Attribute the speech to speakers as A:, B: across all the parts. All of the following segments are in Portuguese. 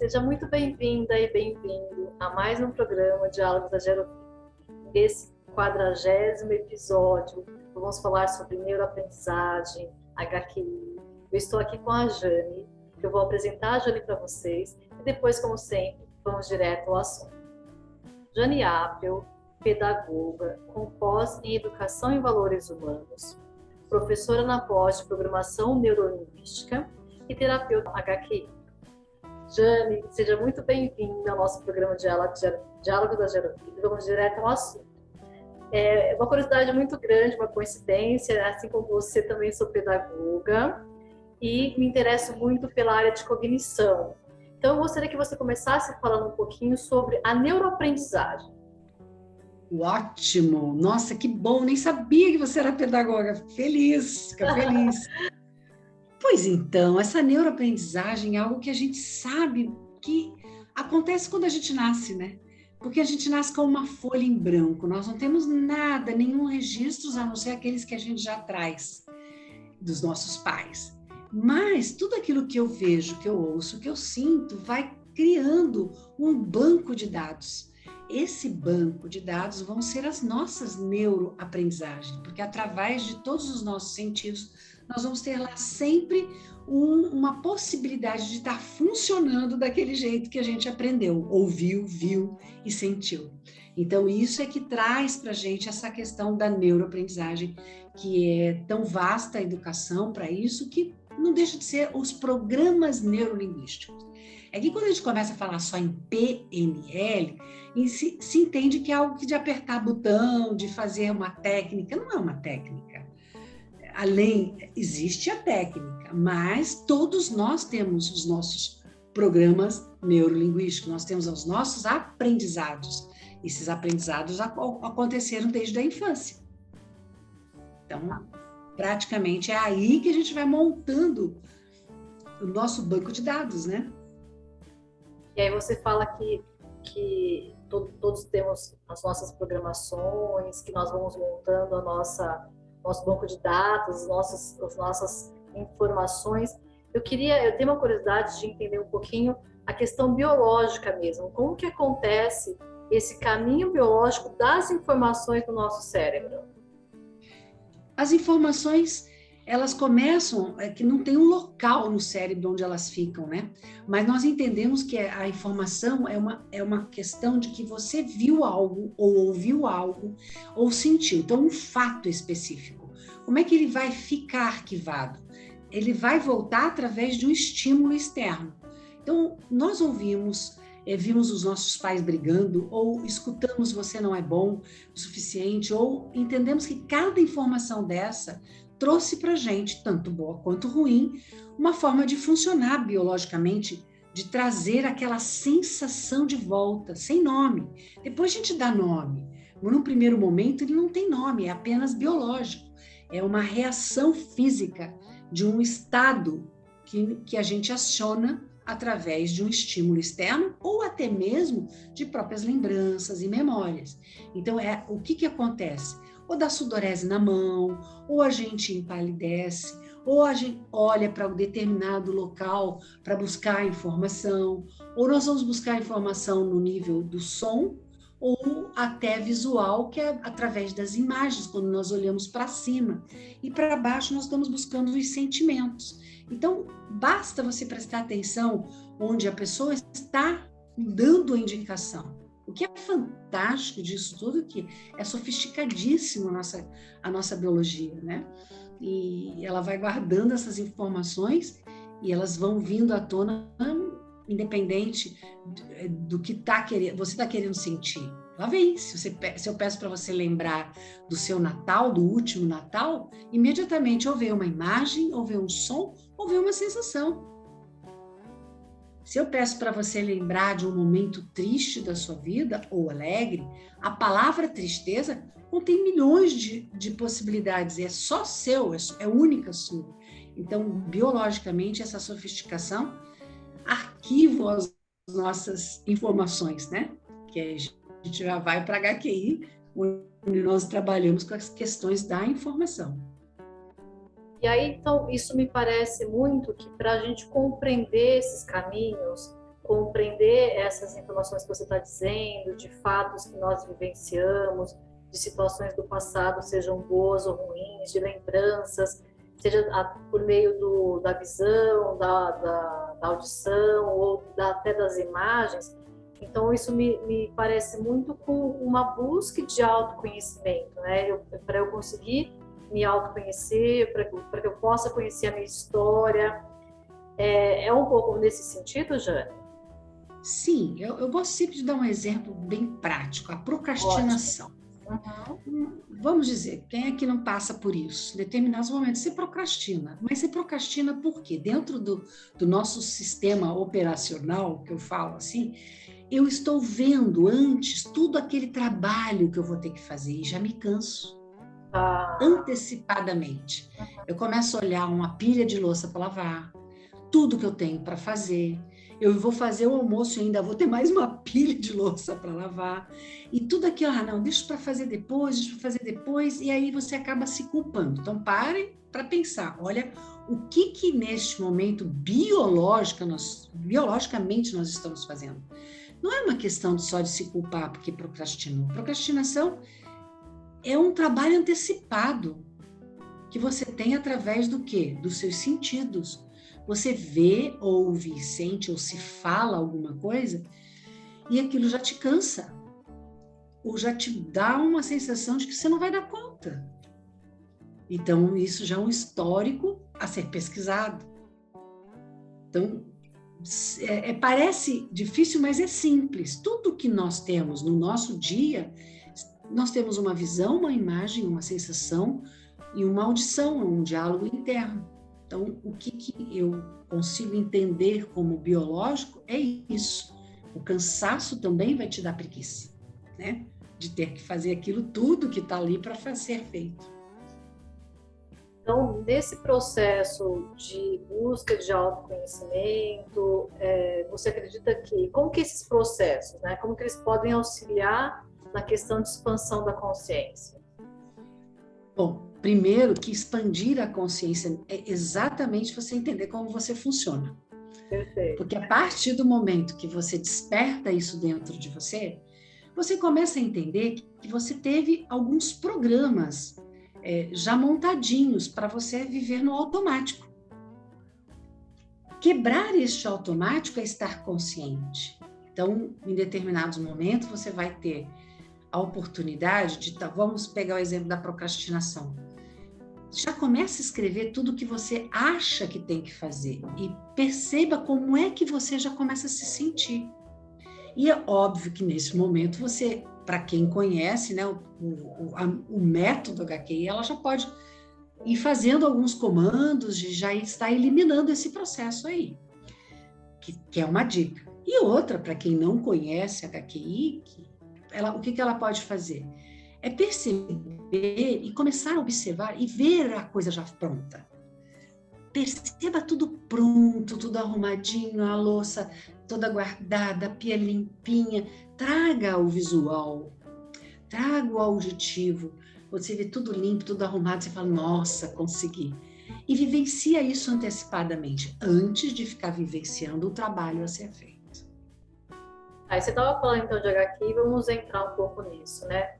A: Seja muito bem-vinda e bem-vindo a mais um programa Diálogos da Gerovida. Esse 40º episódio, vamos falar sobre neuroaprendizagem, HQI. Eu estou aqui com a Jane, que eu vou apresentar a Jane para vocês e depois, como sempre, vamos direto ao assunto. Jane Appel, pedagoga, com pós em Educação e Valores Humanos, professora na pós de Programação Neurolinguística e terapeuta HQI. Jane, seja muito bem-vinda ao nosso programa Diálogo da Gerovida. Vamos direto ao assunto. É uma curiosidade muito grande, uma coincidência, assim como você também sou pedagoga e me interesso muito pela área de cognição. Então, eu gostaria que você começasse falando um pouquinho sobre a neuroaprendizagem.
B: Ótimo! Nossa, que bom! Nem sabia que você era pedagoga. Feliz, fica feliz. Pois então, essa neuroaprendizagem é algo que a gente sabe que acontece quando a gente nasce, né? Porque a gente nasce com uma folha em branco. Nós não temos nada, nenhum registro, a não ser aqueles que a gente já traz dos nossos pais. Mas tudo aquilo que eu vejo, que eu ouço, que eu sinto, vai criando um banco de dados. Esse banco de dados vão ser as nossas neuroaprendizagens, porque através de todos os nossos sentidos, nós vamos ter lá sempre uma possibilidade de estar funcionando daquele jeito que a gente aprendeu, ouviu, viu e sentiu. Então, isso é que traz para a gente essa questão da neuroaprendizagem, que é tão vasta a educação para isso, que não deixa de ser os programas neurolinguísticos. É que quando a gente começa a falar só em PNL, se entende que é algo de apertar botão, de fazer uma técnica. Não é uma técnica. Existe a técnica, mas todos nós temos os nossos programas neurolinguísticos, nós temos os nossos aprendizados. Esses aprendizados aconteceram desde a infância. Então, praticamente é aí que a gente vai montando o nosso banco de dados, né?
A: E aí você fala que todos temos as nossas programações, que nós vamos montando nosso banco de dados, as nossas informações. Eu tenho uma curiosidade de entender um pouquinho a questão biológica mesmo. Como que acontece esse caminho biológico das informações do nosso cérebro?
B: As informações, elas começam, que não tem um local no cérebro onde elas ficam, né? Mas nós entendemos que a informação é uma questão de que você viu algo, ou ouviu algo, ou sentiu. Então, um fato específico. Como é que ele vai ficar arquivado? Ele vai voltar através de um estímulo externo. Então, nós vimos os nossos pais brigando, ou escutamos você não é bom o suficiente, ou entendemos que cada informação dessa trouxe para a gente, tanto boa quanto ruim, uma forma de funcionar biologicamente, de trazer aquela sensação de volta, sem nome. Depois a gente dá nome. No primeiro momento ele não tem nome, é apenas biológico. É uma reação física de um estado que a gente aciona através de um estímulo externo ou até mesmo de próprias lembranças e memórias. Então, o que acontece? Ou dá sudorese na mão, ou a gente empalidece, ou a gente olha para um determinado local para buscar informação, ou nós vamos buscar informação no nível do som, ou até visual, que é através das imagens, quando nós olhamos para cima. E para baixo nós estamos buscando os sentimentos. Então, basta você prestar atenção onde a pessoa está dando a indicação. O que é fantástico disso tudo, que é sofisticadíssimo a nossa biologia, né? E ela vai guardando essas informações e elas vão vindo à tona independente do que você está querendo sentir. Lá vem, se eu peço para você lembrar do seu Natal, do último Natal, imediatamente ou vem uma imagem, ou vem um som, ou vem uma sensação. Se eu peço para você lembrar de um momento triste da sua vida, ou alegre, a palavra tristeza contém milhões de possibilidades, é só seu, é única sua. Então, biologicamente, essa sofisticação arquiva as nossas informações, né? Que a gente já vai para HQI, onde nós trabalhamos com as questões da informação.
A: E aí, então, isso me parece muito que para a gente compreender esses caminhos, compreender essas informações que você está dizendo, de fatos que nós vivenciamos, de situações do passado, sejam boas ou ruins, de lembranças, seja por meio da visão, da audição ou até das imagens. Então, isso me parece muito com uma busca de autoconhecimento, né? Para eu conseguir me autoconhecer, para que eu possa conhecer a minha história. É um pouco nesse sentido, Jane?
B: Sim, eu gosto sempre de dar um exemplo bem prático, a procrastinação. Vamos dizer, quem é que não passa por isso? Em determinados momentos você procrastina, mas você procrastina por quê? Dentro do nosso sistema operacional, que eu falo assim, eu estou vendo antes tudo aquele trabalho que eu vou ter que fazer e já me canso. Antecipadamente. Eu começo a olhar uma pilha de louça para lavar, tudo que eu tenho para fazer. Eu vou fazer o almoço e ainda vou ter mais uma pilha de louça para lavar. E tudo aquilo, não, deixa para fazer depois, e aí você acaba se culpando. Então, pare para pensar, olha, o que neste momento biologicamente nós estamos fazendo. Não é uma questão só de se culpar porque procrastinou. Procrastinação é um trabalho antecipado que você tem através do quê? Dos seus sentidos. Você vê, ouve, sente ou se fala alguma coisa e aquilo já te cansa. Ou já te dá uma sensação de que você não vai dar conta. Então, isso já é um histórico a ser pesquisado. Então, parece difícil, mas é simples. Tudo que nós temos no nosso dia, nós temos uma visão, uma imagem, uma sensação e uma audição, um diálogo interno. Então, o que eu consigo entender como biológico é isso. O cansaço também vai te dar preguiça, né? De ter que fazer aquilo tudo que está ali para ser feito.
A: Então, nesse processo de busca de autoconhecimento, você acredita como que esses processos, né? Como que eles podem auxiliar na questão de expansão da consciência?
B: Bom, primeiro que expandir a consciência é exatamente você entender como você funciona.
A: Perfeito.
B: Porque a partir do momento que você desperta isso dentro de você, você começa a entender que você teve alguns programas já montadinhos para você viver no automático. Quebrar este automático é estar consciente. Então, em determinados momentos, você vai ter a oportunidade de... Vamos pegar o exemplo da procrastinação. Já comece a escrever tudo que você acha que tem que fazer e perceba como é que você já começa a se sentir. E é óbvio que nesse momento você, para quem conhece, né, o método HQI, ela já pode ir fazendo alguns comandos e já está eliminando esse processo aí, que é uma dica. E outra, para quem não conhece a HQI, o que ela pode fazer? É perceber e começar a observar e ver a coisa já pronta. Perceba tudo pronto, tudo arrumadinho, a louça toda guardada, a pia limpinha. Traga o visual, traga o auditivo. Você vê tudo limpo, tudo arrumado, você fala, nossa, consegui. E vivencia isso antecipadamente, antes de ficar vivenciando o trabalho a ser feito.
A: Aí você estava falando então de HQ, vamos entrar um pouco nisso, né?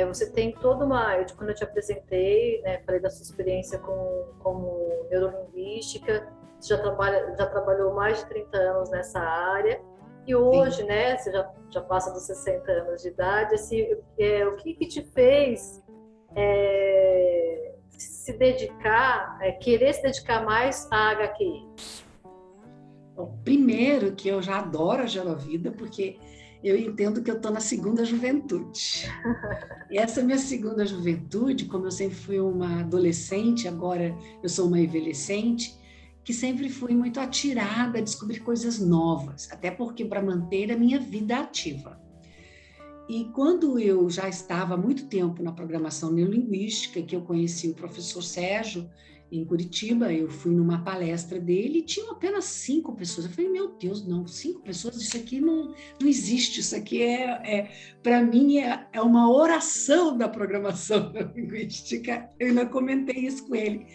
A: Você tem toda quando eu te apresentei, né, falei da sua experiência como neurolinguística, você já trabalhou mais de 30 anos nessa área, e hoje, né, você já passa dos 60 anos de idade, assim, o que te fez se dedicar, querer se dedicar mais à HQI?
B: Bom, primeiro que eu já adoro a Gerovida, porque eu entendo que eu estou na segunda juventude. E essa minha segunda juventude, como eu sempre fui uma adolescente, agora eu sou uma envelhecente, que sempre fui muito atirada a descobrir coisas novas, até porque para manter a minha vida ativa. E quando eu já estava há muito tempo na programação neurolinguística, que eu conheci o professor Sérgio, em Curitiba, eu fui numa palestra dele e tinham apenas 5 pessoas. Eu falei, meu Deus, não, 5 pessoas, isso aqui não existe, isso aqui para mim é uma oração da programação linguística. Eu ainda comentei isso com ele.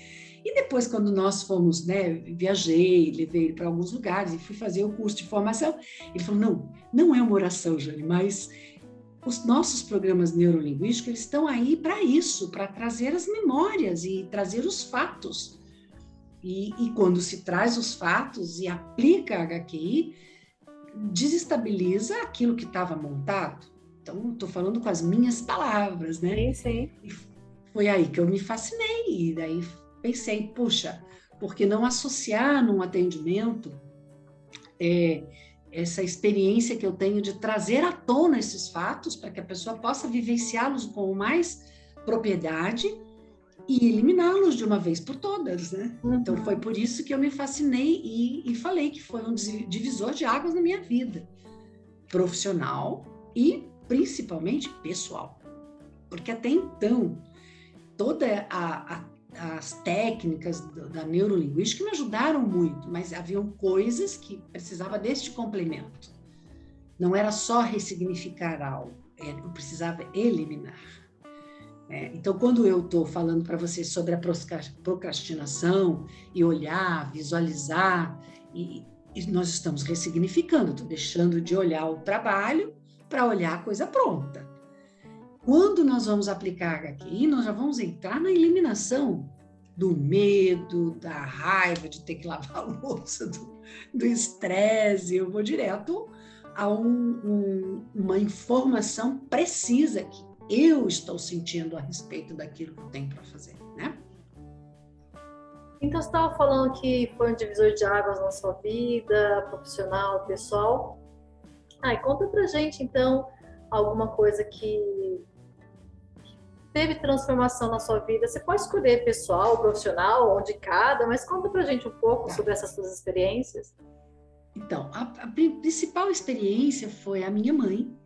B: E depois, quando nós fomos, né, viajei, levei ele para alguns lugares e fui fazer o curso de formação, ele falou, não é uma oração, Jane, mas os nossos programas neurolinguísticos, eles estão aí para isso, para trazer as memórias e trazer os fatos. E quando se traz os fatos e aplica a HQI, desestabiliza aquilo que estava montado. Então, estou falando com as minhas palavras, né?
A: Sim, sim.
B: E foi aí que eu me fascinei. E daí pensei, puxa, por que não associar num atendimento essa experiência que eu tenho de trazer à tona esses fatos para que a pessoa possa vivenciá-los com mais propriedade e eliminá-los de uma vez por todas, né? Então, foi por isso que eu me fascinei e falei que foi um divisor de águas na minha vida, profissional e principalmente pessoal. Porque até então, todas as técnicas da neurolinguística me ajudaram muito, mas haviam coisas que precisava deste complemento. Não era só ressignificar algo, eu precisava eliminar. Então, quando eu estou falando para vocês sobre a procrastinação e olhar, visualizar, e nós estamos ressignificando, estou deixando de olhar o trabalho para olhar a coisa pronta. Quando nós vamos aplicar HQI, nós já vamos entrar na eliminação do medo, da raiva de ter que lavar a louça, do estresse. Eu vou direto a uma informação precisa que eu estou sentindo a respeito daquilo que eu tenho para fazer, né?
A: Então, você estava falando que foi um divisor de águas na sua vida, profissional, pessoal. E conta pra gente, então, alguma coisa que teve transformação na sua vida. Você pode escolher pessoal, profissional, ou de cada, mas conta pra gente um pouco sobre essas suas experiências.
B: Então, a principal experiência foi a minha mãe,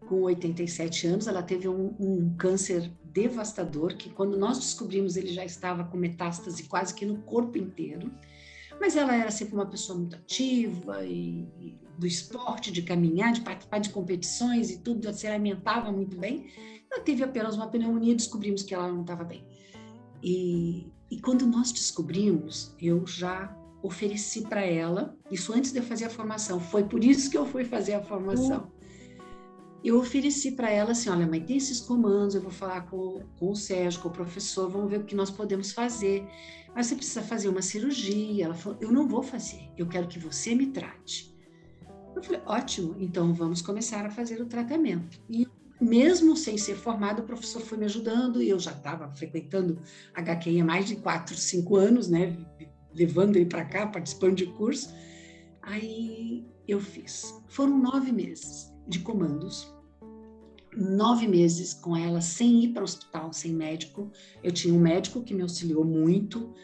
B: com 87 anos, ela teve um câncer devastador, que quando nós descobrimos ele já estava com metástase quase que no corpo inteiro, mas ela era sempre uma pessoa muito ativa e do esporte, de caminhar, de participar de competições e tudo, se alimentava muito bem. Ela teve apenas uma pneumonia e descobrimos que ela não estava bem. E quando nós descobrimos, eu já ofereci para ela, isso antes de eu fazer a formação, foi por isso que eu fui fazer a formação. Eu ofereci para ela assim, olha, mãe, tem esses comandos, eu vou falar com o Sérgio, com o professor, vamos ver o que nós podemos fazer. Mas você precisa fazer uma cirurgia. Ela falou, eu não vou fazer, eu quero que você me trate. Eu falei, ótimo, então vamos começar a fazer o tratamento. E mesmo sem ser formada, o professor foi me ajudando, e eu já estava frequentando HQI há mais de 4, 5 anos, né, levando ele para cá, participando de curso. Aí eu fiz. Foram 9 meses de comandos, 9 meses com ela sem ir para o hospital, sem médico. Eu tinha um médico que me auxiliou muito,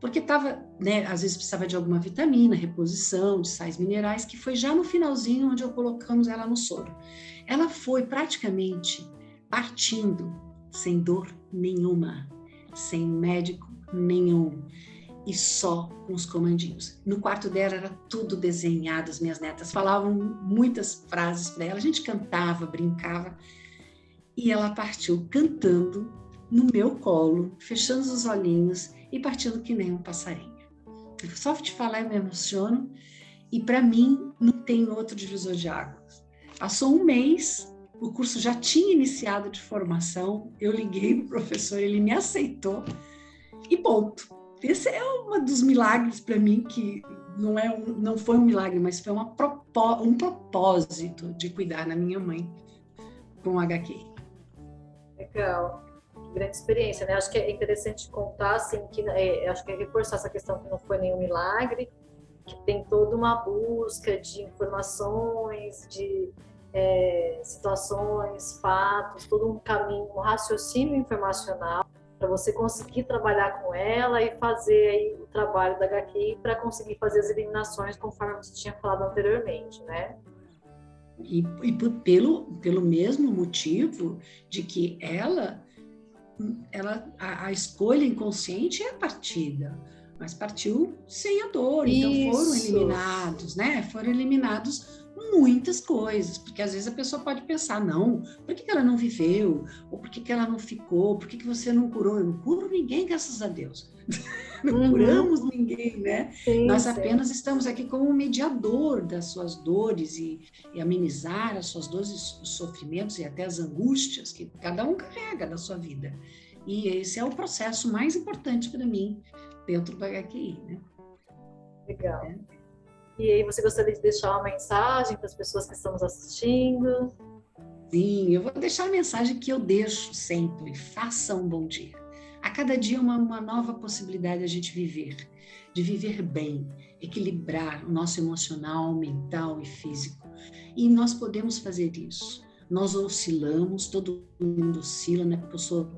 B: porque estava, né, às vezes precisava de alguma vitamina, reposição de sais minerais, que foi já no finalzinho onde eu colocamos ela no soro. Ela foi praticamente partindo, sem dor nenhuma, sem médico nenhum, e só com os comandinhos. No quarto dela era tudo desenhado, as minhas netas falavam muitas frases para ela, a gente cantava, brincava, e ela partiu cantando no meu colo, fechando os olhinhos e partindo que nem um passarinho. Só te falar eu me emociono, e para mim não tem outro divisor de águas. Passou um mês, o curso já tinha iniciado de formação, eu liguei pro professor, ele me aceitou, e ponto. Esse é um dos milagres para mim, que não foi um milagre, mas foi um propósito de cuidar da minha mãe com HQI.
A: Legal, grande experiência, né? Acho que é interessante contar, assim, que acho que é reforçar essa questão que não foi nenhum milagre, que tem toda uma busca de informações, de situações, fatos, todo um caminho, um raciocínio informacional, para você conseguir trabalhar com ela e fazer aí o trabalho da HQI para conseguir fazer as eliminações conforme você tinha falado anteriormente, né?
B: E pelo mesmo motivo de que a escolha inconsciente é a partida, mas partiu sem a dor, então foram eliminados, né? Foram eliminados muitas coisas, porque às vezes a pessoa pode pensar, não, por que ela não viveu? Ou por que ela não ficou? Por que você não curou? Eu não curo ninguém, graças a Deus. Não curamos ninguém, né?
A: Sim,
B: Nós
A: sim.
B: apenas estamos aqui como um mediador das suas dores e amenizar as suas dores, os sofrimentos e até as angústias que cada um carrega da sua vida. E esse é o processo mais importante para mim dentro do HQI, né?
A: Legal. E aí, você gostaria de deixar uma mensagem para as pessoas que estamos assistindo?
B: Sim, eu vou deixar a mensagem que eu deixo sempre: faça um bom dia. A cada dia uma nova possibilidade de a gente viver, de viver bem, equilibrar o nosso emocional, mental e físico. E nós podemos fazer isso. Nós oscilamos, todo mundo oscila, né? Porque eu sou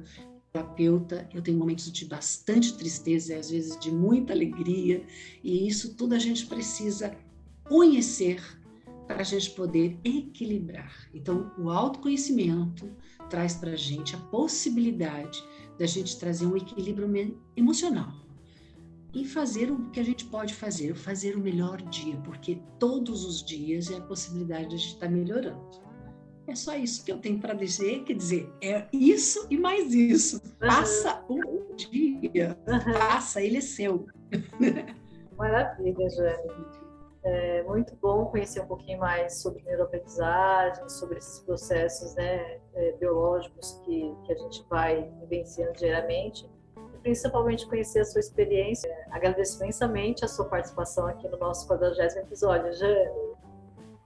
B: terapeuta, eu tenho momentos de bastante tristeza e às vezes de muita alegria, e isso tudo a gente precisa conhecer para a gente poder equilibrar. Então, o autoconhecimento traz para a gente a possibilidade da gente trazer um equilíbrio emocional e fazer o que a gente pode fazer o melhor dia, porque todos os dias é a possibilidade de a gente estar melhorando. É só isso que eu tenho para dizer, quer dizer, é isso e mais isso. Faça um bom dia, faça, ele é seu.
A: Maravilha, Jane. É muito bom conhecer um pouquinho mais sobre neuroaprendizagem, sobre esses processos, né, biológicos que a gente vai vivenciando diariamente, e principalmente conhecer a sua experiência. Agradeço imensamente a sua participação aqui no nosso 40º episódio, Jane.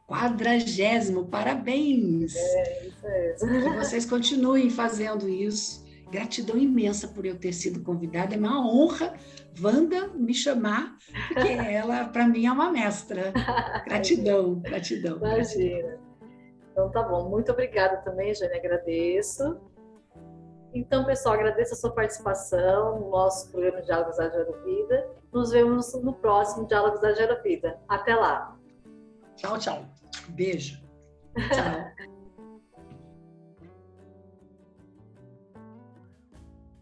B: 40º, parabéns!
A: Isso mesmo.
B: Que vocês continuem fazendo isso. Gratidão imensa por eu ter sido convidada. É uma honra Wanda me chamar, porque ela, para mim, é uma mestra. Gratidão, gratidão.
A: Imagina. Então tá bom. Muito obrigada também, Jane. Agradeço. Então, pessoal, agradeço a sua participação no nosso programa Diálogos da Ayurveda. Nos vemos no próximo Diálogos da Ayurveda. Até lá.
B: Tchau, tchau. Beijo. Tchau.